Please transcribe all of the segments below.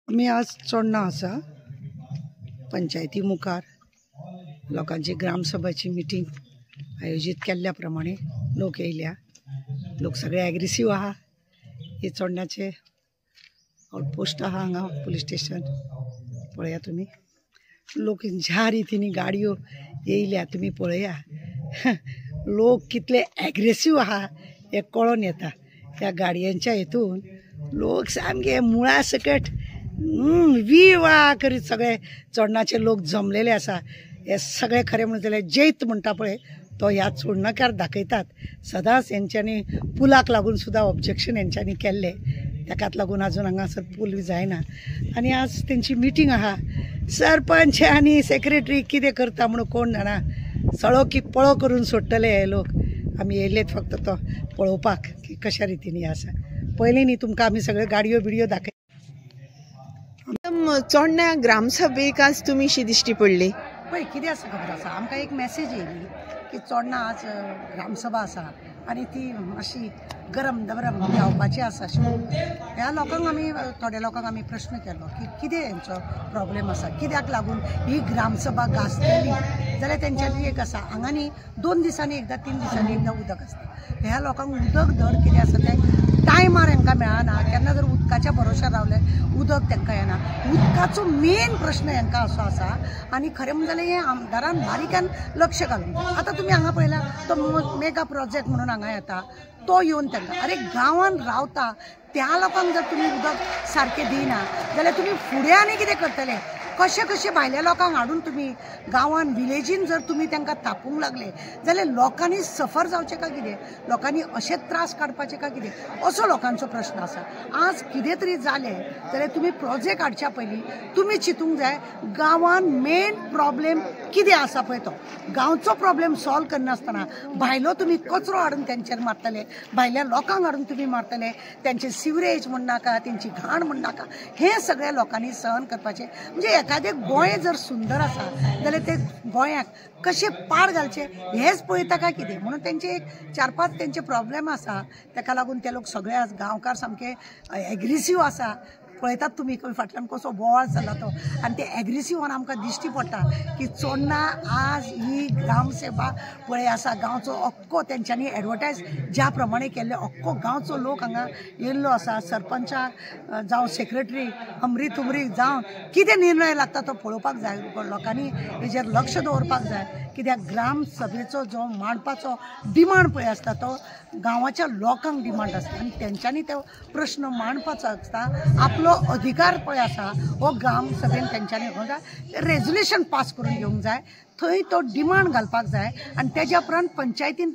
मी आज चोडणा आसा पंचायती मुखार लोकांची ग्रामसभाची मीटिंग आयोजित केल्ल्या प्रमाणे लोक येयल्या। लोक सगळे एग्रेसिव्ह आहा। हे चोडण्याचे आउटपोस्ट आहा हांगा पुलीस स्टेशन पळया तुम्ही। लोक ज्या रितीने गाडयो येयल्या तुम्ही पळया। लोक कितले एग्रेसिव्ह आहा हे कळून येता। ह्या गाडयांच्या हेतून लोक सामके मुळा सकट वी वा करीत सगळे चोडणाचे लोक जमलेले आसा। हे सगळे खरे म्हणटले जैत म्हणटा पळय तो ह्या चोडणकार दाखयतात। सदांच यांच्यानी पुलाक लागून सुद्धा ऑब्जेक्शन यांच्यानी केल्ले, ताकाच लागून अजून हांगासर पूल जायना। आनी आज तेंची मिटींग आहा। सरपंच आनी सेक्रेटरी कितें करता म्हणून कोण जाणा। सळो की पळो करून सोडटले हे लोक। आमी येयलेत फक्त तो पळोवपाक की कशा रितीने आसा। पयलीं न्ही तुमकां आमी सगळे गाडयो बिडयो दाखय। चोडण्या ग्रामसभेक आज तुमी दिश्टी पडली पळय कितें आसा खबर आसा। आमकां एक मॅसेज येयली की चोडणा आज ग्रामसभा आसा आनी ती मातशी गरम दबरम जावपाची आसा। ह्या लोकांक आमी थोड्या लोकांक आमी प्रश्न केलो की कितें हेंचो प्रॉब्लेम आसा, कित्याक लागून ही ग्रामसभा गाजतली जाल्यार तेंच्यांनी एक आसा हांगा न्ही 2 दिसांनी एकदा 3 दिसांनी एकदा उदक आसता। ह्या लोकांक उदक धड कितें आसा तें टायमार हांकां मेळना। केन्ना जर उदकाच्या भरोशार रावले उदक तांकां येना। उदकाचो मेन प्रश्न हांकां असो आसा। आनी खरें म्हणजे जाल्यार हें आमदारान बारीकान लक्ष घालून आतां तुमी हांगा पळयला तो मेगा प्रोजेक्ट म्हणून हांगा येता तो येवन तांकां अरे गांवान रावता त्या लोकांक जर तुमी उदक सारकें दिना जाल्यार तुमी फुडें आनी कितें करतले। कशे कशे भायल्या लोकांक हाडून तुमी गांवान विलेजीन जर तुमी तांकां तापोवंक लागले जाल्यार लोकांनी सफर जावचें काय कितें, लोकांनी अशे त्रास काडपाचे काय कितें असो लोकांचो प्रश्न आसा। आज कितें तरी जालें जाल्यार तुमी प्रोजेक्ट हाडच्या पयलीं तुमी चिंतूंक जाय गांवान मेन प्रॉब्लेम कितें आसा पळय तो। गांवचो प्रॉब्लेम सॉल्व करनासतना भायलो तुमी कचरो हाडून तेंचेर मारतले, भायल्या लोकांक हाडून तुमी मारतले, तेंचे सिवरेज म्हण नाका, तेंची घाण म्हण नाका, हे सगळ्या लोकांनी सहन करपाचें। म्हणजे एखादें गोंय जर सुंदर आसा जाल्यार ते गोंयाक कशे पाड घालचे हेच पळयता काय कितें म्हणून तेंचे एक 4-5 तेंचे प्रॉब्लेम आसा। ताका लागून ते लोक सगळे आज गांवकार सामके एग्रेसिव्ह आसा। पळयतात तुमी फाटल्यान कसो बोवाळ चल्ला तो आनी ते एग्रेसिव्ह आमकां दिश्टी पडटा की चोडणा आज ही ग्रामसभा पळय आसा। गांवचो अख्खो तेंच्यांनी एडवर्टायज ज्या प्रमाणे केल्ले अख्खो गांवचो लोक हांगा येयल्लो आसा। सरपंचाक जावं सेक्रेटरी हमरी तुमरी जावं कितें निर्णय लागता तो पळोवपाक जाय। लोकांनी हेजेर लक्ष दवरपाक जाय कित्याक ग्रामसभेचो जो मांडपाचो डिमांड पळय आसता तो गांवाच्या लोकांक डिमांड आसता आनी तेंच्यांनी तो प्रश्न मांडपाचो आसता। आपलो अधिकार पळय आसा हो ग्रामसभेन तेंच्यांनी घेवंक जाय, रेजोल्युशन पास करून घेवंक जाय, थंय तो डिमांड घालपाक जाय आनी तेज्या उपरांत पंचायतीन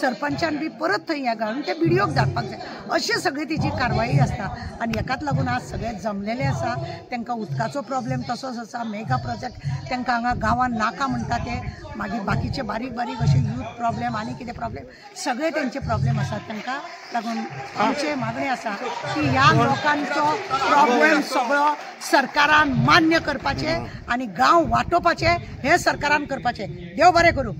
सरपंचान बी परत थंय हें घालून ते बिडिओक धाडपाक जाय। अशी सगळी तिची कारवाई आसता आनी हेकाच लागून आज सगळे जमलेले आसा। तांकां उदकाचो प्रॉब्लेम तसोच आसा। मेगा प्रोजेक्ट तांकां हांगा गांवान नाका म्हणटा ते, मागीर बाकीचे बारीक बारीक अशे यूथ प्रॉब्लेम आनी कितें प्रॉब्लेम सगळे तेंचे प्रॉब्लेम आसात। तांकां लागून आमचे मागणी आसा की ह्या लोकांचो प्रॉब्लेम सगळो सरकारान मान्य करपाचे आनी गांव वांटोवपाचे हे सरकारान करपाचे। देव बरें करूं।